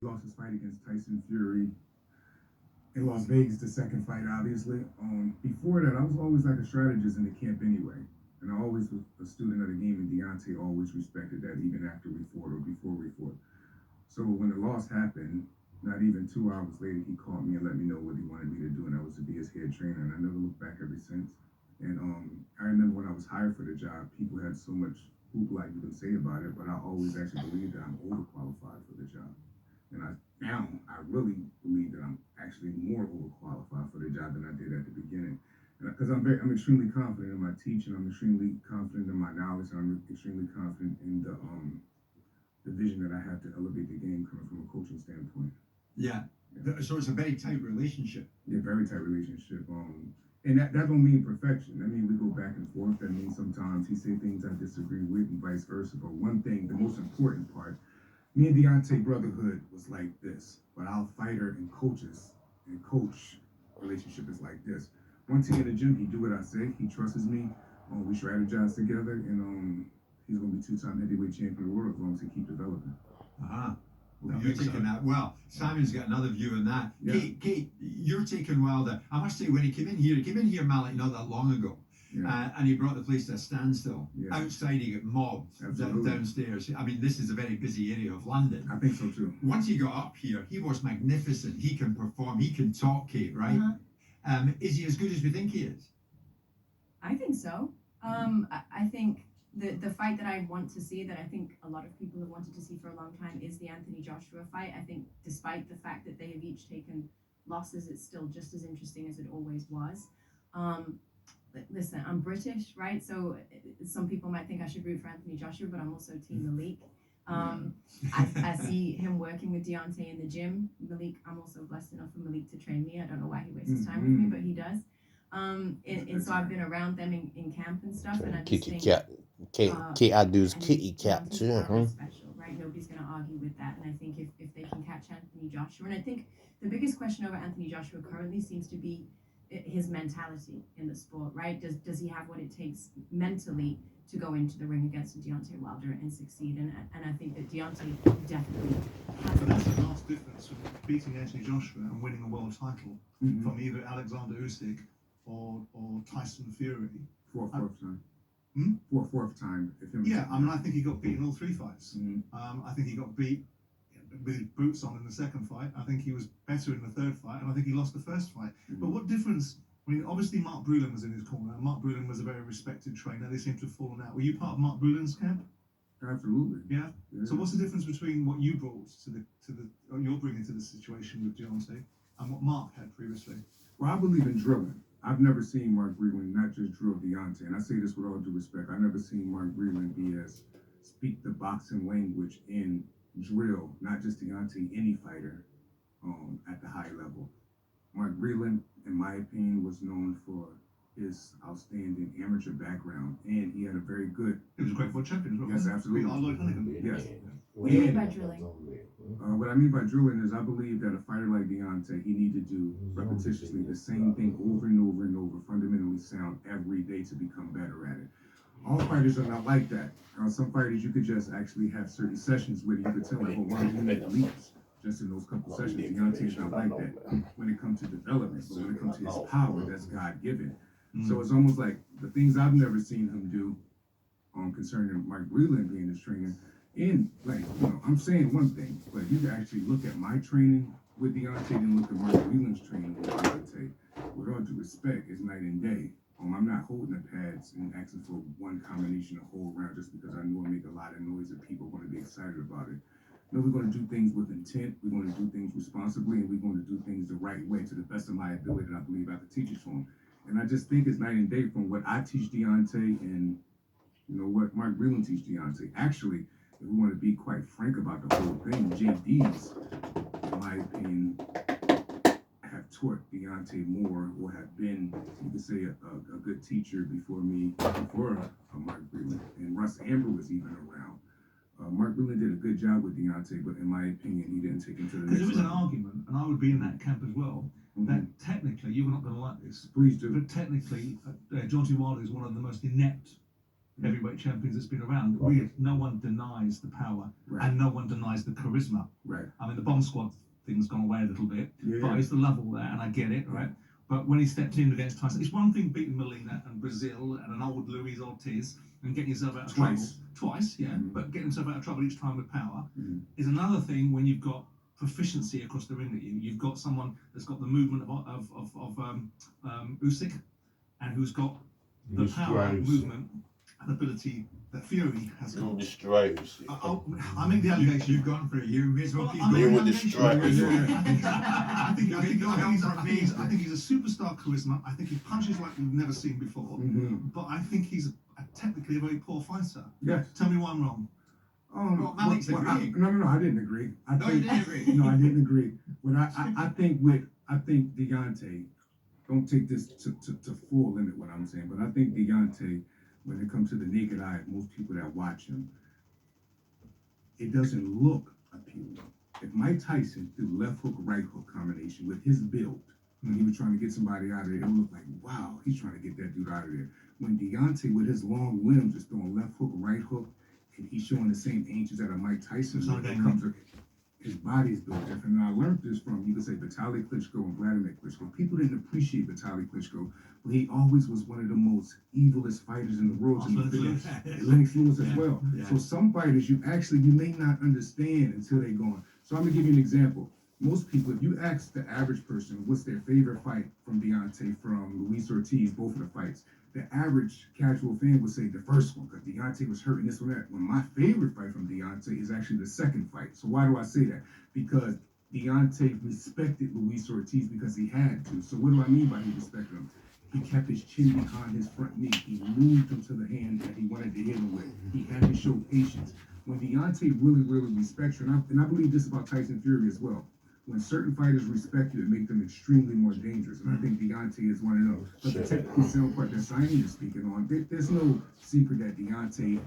Lost his fight against Tyson Fury in Las Vegas, the second fight, obviously. Before that, I was always like a strategist in the camp anyway. And I always was a student of the game, and Deontay always respected that, even after we fought or before we fought. So when the loss happened, not even 2 hours later, he called me and let me know what he wanted me to do, and that was to be his head trainer. And I never looked back ever since. And I remember when I was hired for the job, people had so much hoopla you can say about it, but I always actually believed that I'm overqualified for the job. And I really believe that I'm actually more overqualified for the job than I did at the beginning. Because I'm extremely confident in my teaching. I'm extremely confident in my knowledge. And I'm extremely confident in the vision that I have to elevate the game coming from a coaching standpoint. Yeah. So it's a very tight relationship. Yeah, very tight relationship. And that don't mean perfection. I mean, we go back and forth. That means sometimes he say things I disagree with and vice versa. But one thing, the most important part, me and Deontay brotherhood was like this. But our fighter and coach relationship is like this. One thing in the gym, he do what I say. He trusts me. We strategize together, and he's gonna be two-time heavyweight champion of the world as long as he keep developing. Uh-huh. Well, you're taking that well. Simon's got another view on that. Yeah. Kate, you're taking Wilder. I must say, when he came in here, Malik, not that long ago. Yeah. And he brought the place to a standstill. Yeah. Outside, he got mobbed downstairs. I mean, this is a very busy area of London. I think so too. Once he got up here, he was magnificent. He can perform. He can talk, Kate, right? Is he as good as we think he is? I think so. I think the fight that I want to see, that I think a lot of people have wanted to see for a long time, is the Anthony Joshua fight. I think despite the fact that they have each taken losses, it's still just as interesting as it always was. Listen, I'm British, right? So some people might think I should root for Anthony Joshua, but I'm also Team Malik. I see him working with Deontay in the gym. Malik, I'm also blessed enough for Malik to train me. I don't know why he wastes his time with me, but he does. And so I've been around them in camp and stuff, and I just think I do his kitty cat too. Special, right? Nobody's going to argue with that. And I think if they can catch Anthony Joshua, and I think the biggest question over Anthony Joshua currently seems to be his mentality in the sport, right? Does he have what it takes mentally to go into the ring against Deontay Wilder and succeed? And I think that Deontay definitely has. But that's the last difference from beating Anthony Joshua and winning a world title from either Alexander Usyk or Tyson Fury. Fourth time. Fourth time. Yeah, I mean, I think he got beat in all three fights. I think he got beat with his boots on in the second fight. I think he was better in the third fight, and I think he lost the first fight. But what difference? I mean, obviously Mark Brulin was in his corner. Mark Brulin was a very respected trainer. They seem to have fallen out. Were you part of Mark Brulin's camp? Absolutely. Yeah. So what's the difference between what you brought you're bringing to the situation with Deontay and what Mark had previously? Well, I believe in drilling. I've never seen Mark Breland not just drill Deontay, and I say this with all due respect. I've never seen Mark Breland speak the boxing language in drill, not just Deontay, any fighter at the high level. Mark Breland, in my opinion, was known for his outstanding amateur background, and he had a very good. He was a great world champion. Yes, absolutely. Yes. What do you mean by drilling? What I mean by drilling is I believe that a fighter like Deontay, he need to do repetitiously the same thing over and over and over, fundamentally sound every day to become better at it. All fighters are not like that. Some fighters you could just actually have certain sessions where you could tell them, well, why you make leaps just in those couple sessions. Deontay's not like that when it comes to development, but when it comes to his power, that's God-given. So it's almost like the things I've never seen him do concerning Mark Breland being his trainer. And, I'm saying one thing, but you can actually look at my training with Deontay and look at Mark Breland's training with Deontay. With all due respect, it's night and day. I'm not holding the pads and asking for one combination to hold around just because I know it make a lot of noise and people are going to be excited about it. No, we're going to do things with intent. We're going to do things responsibly, and we're going to do things the right way to the best of my ability that I believe I can teach it to him. And I just think it's night and day from what I teach Deontay and what Mark Breland teach Deontay. Actually, if we want to be quite frank about the whole thing, JD's, in my opinion, have taught Deontay more, or have been, you could say, a good teacher before Mark Breland. And Russ Amber was even around. Mark Breland did a good job with Deontay, but in my opinion, he didn't take him to the next level. There was an argument, and I would be in that camp as well, that technically, you were not going to like this. Please do. But technically, Deontay Wilder is one of the most inept heavyweight champions that's been around. No one denies the power, Right. and no one denies the charisma. Right. I mean, the bomb squad thing's gone away a little bit, Yeah. but it's the level there, and I get it, right? But when he stepped in against Tyson, it's one thing beating Molina and Brazil and an old Luis Ortiz and getting yourself out of trouble. Twice, yeah. Mm-hmm. But getting yourself out of trouble each time with power Mm-hmm. is another thing when you've got proficiency across the ring at you. You've got someone that's got the movement of Usyk, and who's got the power, movement, and ability that Fury has got. Destroyers. I make the allegation. You've gone for it. You may as well keep I going. make with the the allegation. strikers. I think Amazing. he's a superstar charisma. I think he punches like we've never seen before. Mm-hmm. But I think he's technically a very poor fighter. Yeah. Tell me why I'm wrong. Well, Malik's agreeing. No, I didn't agree. No, you didn't agree. No, I didn't agree. But I think Deontay, don't take this to full limit what I'm saying, but I think Deontay, when it comes to the naked eye, most people that watch him, it doesn't look appealing. If Mike Tyson threw left hook, right hook combination with his build, when he was trying to get somebody out of there, it looked like, wow, he's trying to get that dude out of there. When Deontay, with his long limbs, is throwing left hook, right hook, and he's showing the same inches that a Mike Tyson, when it comes to his body is built different. And I learned this from, you could say, Vitaly Klitschko and Vladimir Klitschko. People didn't appreciate Vitaly Klitschko, but he always was one of the most evilest fighters in the world. Lennox Lewis as well. Yeah. So some fighters you may not understand until they're gone. So I'm gonna give you an example. Most people, if you ask the average person what's their favorite fight from Deontay, from Luis Ortiz, both of the fights, the average casual fan would say the first one, because Deontay was hurting this one, that. When my favorite fight from Deontay is actually the second fight. So why do I say that? Because Deontay respected Luis Ortiz because he had to. So what do I mean by he respected him? He kept his chin behind his front knee. He moved him to the hand that he wanted to hit him with. He had to show patience. When Deontay really, really respects you, and I believe this about Tyson Fury as well, when certain fighters respect you, it makes them extremely more dangerous. And I think Deontay is one of those. But the technical sound part that Simon is speaking on, there's no secret that Deontay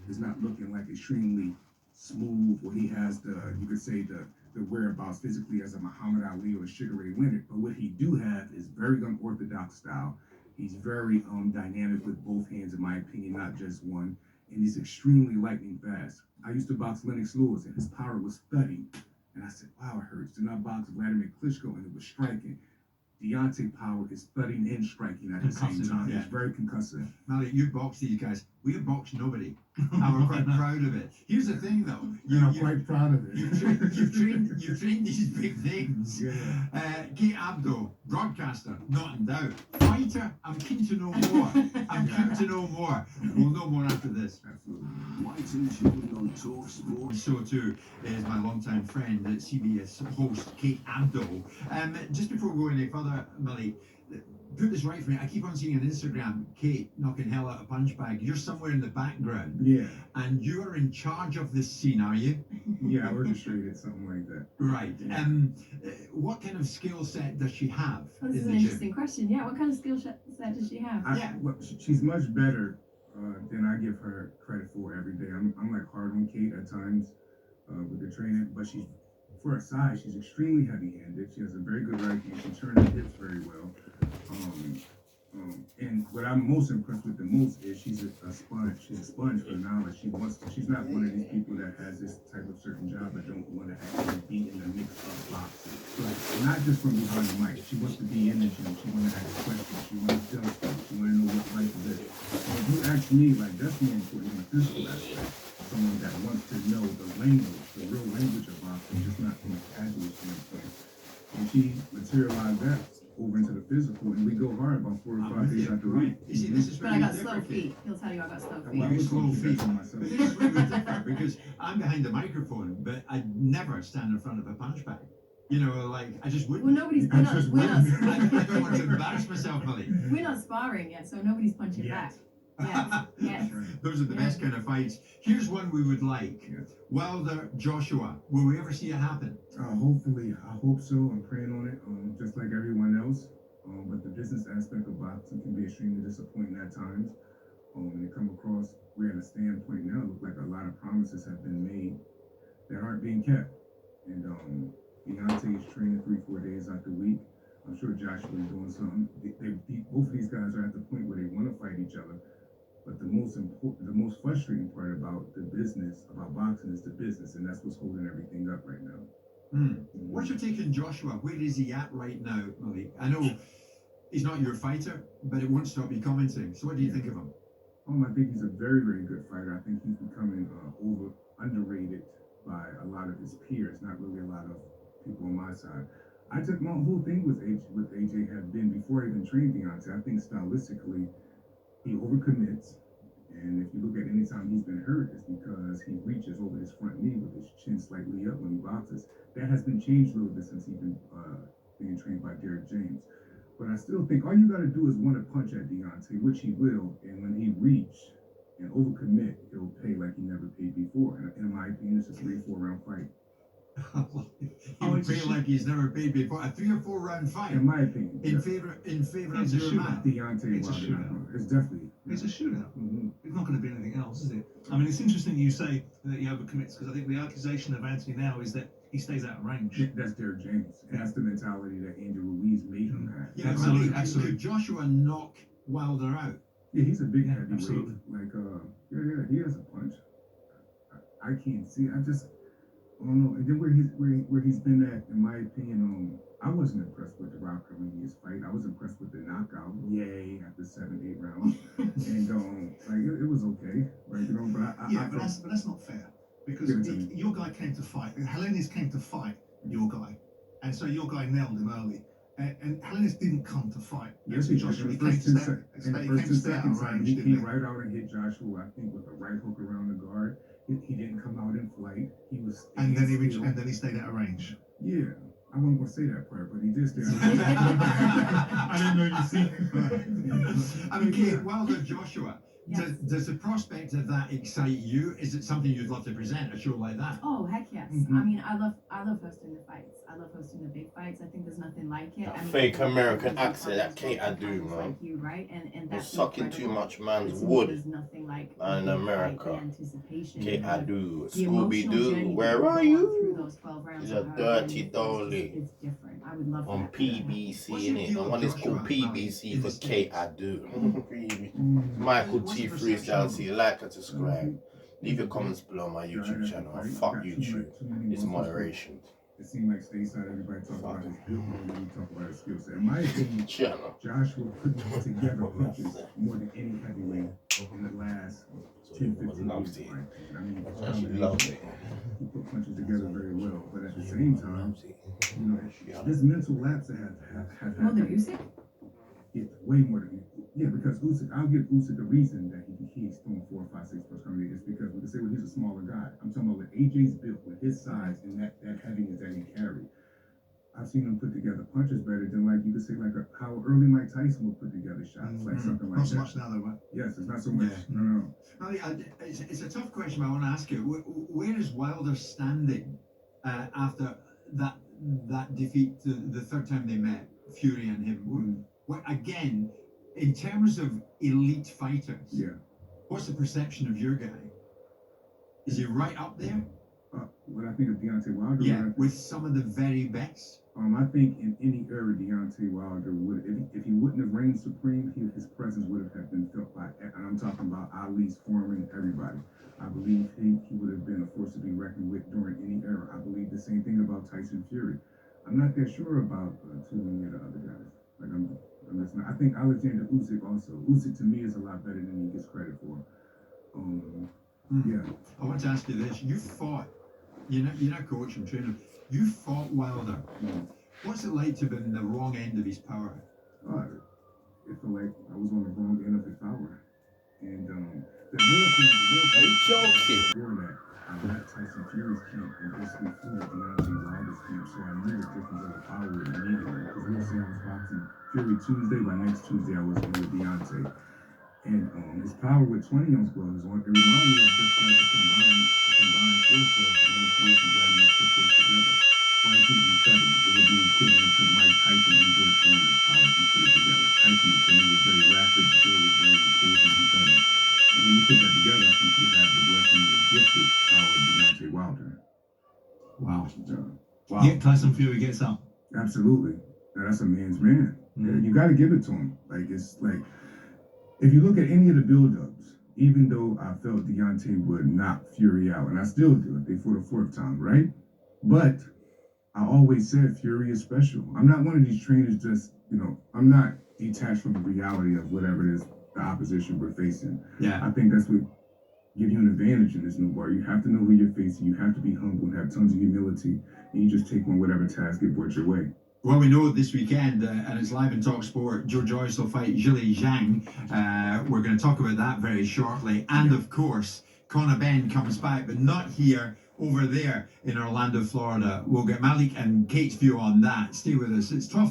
is not looking like extremely smooth, or he has you could say the whereabouts physically as a Muhammad Ali or a Sugar Ray Leonard. But what he do have is very unorthodox style. He's very dynamic with both hands, in my opinion, not just one. And he's extremely lightning fast. I used to box Lennox Lewis, and his power was thudding. And I said, wow, it hurts. Then I boxed Vladimir Klitschko, and it was striking. Deontay power is thudding and striking at the same time. Yeah. It's very concussive. Malik, you box these guys. We have boxed nobody, and we're quite proud of it. Here's the thing, though. I'm quite proud of it. You've trained these big names. Yeah. Kate Abdo, broadcaster, not in doubt. Fighter, I'm keen to know more. I'm keen to know more. We'll know more after this. Absolutely. White and Jordan on Talksport. So too is my longtime friend, CBS host Kate Abdo. Just before we go any further, Malik, put this right for me. I keep on seeing on Instagram Kate knocking hell out of punch bag. You're somewhere in the background, Yeah. and you are in charge of this scene, are you? Yeah, I orchestrated something like that. Right. What kind of skill set does she have This is in an the gym? interesting question. Yeah, what kind of skill set does she have? She's much better than I give her credit for every day. I'm like hard on Kate at times with the training, but for her size, she's extremely heavy-handed. She has a very good right hand. She turns her hips very well. And what I'm most impressed with the most is she's a sponge. She's a sponge for knowledge. She's not one of these people that has this type of certain job but don't want to actually be in the mix of boxing. Like, not just from behind the mic. She wants to be in the gym. She wants to ask questions. She wants to tell stuff. She wants to know what life is. So if you ask me, like, that's more important than the physical aspect. Someone that wants to know the language, the real language of boxing, just not from a casual standpoint. And she materialized that over into the physical, and we go hard about 4 or 5 days after week. You see, this is But where I we got differ, slow Kate. feet. He'll tell you I got slow Well, feet. I was slow gonna keep that feet. to myself. But this is where we differ, because I'm behind the microphone, but I'd never stand in front of a punch bag. You know, like, I just Well, wouldn't. nobody's. I just We're not. I don't want to embarrass myself, Malik. We're not sparring yet, so nobody's punching Yet. back. Yeah. That's right. Those are the best kind of fights. Here's one we would like. Yes. Wilder, Joshua. Will we ever see it happen? Hopefully, I hope so. I'm praying on it, just like everyone else. But the business aspect of boxing can be extremely disappointing at times. When they come across, we're at a standpoint now. Look like a lot of promises have been made that aren't being kept. And Deontay is training 3-4 days out the week. I'm sure Joshua is doing something. Both of these guys are at the point where they want to fight each other. But the most frustrating part about the business, about boxing, is the business, and that's what's holding everything up right now. What's your take on Joshua? Where is he at right now, Malik? I know he's not your fighter, but it won't stop you commenting. So what do you think of him? I think he's a very, very good fighter. I think he's becoming underrated by a lot of his peers, not really a lot of people on my side. My whole thing with AJ had been, before I even trained Deontay, I think stylistically he overcommits. And if you look at any time he's been hurt, it's because he reaches over his front knee with his chin slightly up when he boxes. That has been changed a little bit since he's been being trained by Derek James. But I still think all you got to do is want to punch at Deontay, which he will. And when he reach and overcommit, he'll pay like he never paid before. And in my opinion, it's a 3-4 round fight. He would pay like he's never paid before. A 3 or 4 round fight. In my opinion, in favor of your man. Deontay It's a Wilder. shootout. It's definitely. It's a shootout. Mm-hmm. It's not going to be anything else, is it? I mean, it's interesting you say that he overcommits, because I think the accusation of Anthony now is that he stays out of range. That's Derek James. And that's the mentality that Angel Ruiz made him have. Yeah, Absolutely, Malik, absolutely. Could Joshua knock Wilder out? Yeah, he's a big heavyweight. absolutely. Like, he has a punch. I can't see. I don't know. And then where he's been at, in my opinion, I wasn't impressed with the Rock Cornelius fight. I was impressed with the knockout. Yay, after 7-8 rounds. And like it was okay. Like, but that's not fair, because your guy came to fight. Helenius came to fight your guy, and so your guy nailed him early. And Helenius didn't come to fight. Yes, he Joshua. did. He came to stay out of range. He came right out and hit Joshua, I think, with a right hook around the guard. He didn't come out in flight. He was, and then he stayed out of range. Yeah, I wasn't gonna say that part, but he did stay out of range. I didn't know you see. I mean, Kate, Wilder Joshua. Yes. Does the prospect of that excite you? Is it something you'd love to present, a show like that? Oh, heck yes. Mhm. I mean, I love hosting the fights. I love hosting the big fights. I think there's nothing like it. That I mean, fake American there's accent, that Kate I do, fighters man. like you, right? And You're that's sucking too incredible. much man's To me, wood. There's nothing like In the fight, America. the anticipation. Kate I do. The Scooby emotional journey Doo, that where you are go you? through those 12 rounds He's of a her, dirty and dolly. It's different. I would love On that. PBC, What's your innit? deal And with one is Joshua called PBC in for the Kate States? I do. Michael What's T the perception Freestyle, of see, like and subscribe. Leave your comments below on my YouTube channel. And fuck YouTube. It's moderation. It seemed like stateside, everybody talk about his build, and then we talk about his skill set. In my opinion, Channel. Joshua put together punches more than any heavyweight in the last 10-15 Loves years. it. I mean, She loves it. he put punches together very well, but at the same time, Loves it. you know, this mental lapse that have More than happened. Usyk? Yeah, way more than because Usyk, I'll give Usyk the reason that he's throwing 4, 5, 6 plus coming is because we can say, well, he's a smaller guy. I'm talking about with AJ's built, with his size and that heaviness that he carried. I've seen him put together punches better than, like, you could say, like how early Mike Tyson would put together shots, like something like Not so that. much now, though, right? Yes, it's not so much. Yeah. No. Malik, it's a tough question, but I want to ask you, where is Wilder standing after that defeat, the third time they met, Fury and him? Again, in terms of elite fighters, Yeah. what's the perception of your guy? Is he right up there? What I think of Deontay Wilder. Yeah, with some of the very best. I think in any era, Deontay Wilder would, if he wouldn't have reigned supreme, his presence would have been felt by, and I'm talking about Ali's, Foreman, everybody. I believe he would have been a force to be reckoned with during any era. I believe the same thing about Tyson Fury. I'm not that sure about too many of the other guys. Like I think Alexander Usyk also. Usyk to me is a lot better than he gets credit for. Yeah. I want to ask you this: you fought, you're not coach and trainer. You fought Wilder. What's it like to be in the wrong end of his power? It felt like I was on the wrong end of his power, and the real thing. Are you joking? Before that, I left Tyson Fury's camp and basically flew to Deontay Wilder's camp, so I knew the difference of the power immediately. Because we were saying I was boxing Fury Tuesday, by next Tuesday I was with Deontay. And his power with 20 ounce gloves on, it reminded me of just like a combined force of many forces and grabbing the two folks together. Striking and cutting. It would be equivalent to Mike Tyson and George Foreman's power if you put it together. Tyson to me was very rapid, George was very imposing and cutting. And when you put that together, I think you have the blessing and the gifted power of Deontay Wilder. Wow. Wow. Yeah, Tyson Fury gets up. Absolutely. Now that's a man's man. You got to give it to him. Like, it's like, if you look at any of the build-ups, even though I felt Deontay would knock Fury out, and I still do if they fought a fourth time, right? But I always said Fury is special. I'm not one of these trainers just, I'm not detached from the reality of whatever it is the opposition we're facing. Yeah. I think that's what gives you an advantage in this new bar. You have to know who you're facing. You have to be humble and have tons of humility, and you just take on whatever task get brought your way. Well, we know this weekend, and it's live in Talksport, Joe Joyce will fight Zhilei Zhang. We're going to talk about that very shortly. And of course, Conor Benn comes back, but not here, over there in Orlando, Florida. We'll get Malik and Kate's view on that. Stay with us. It's 12:30.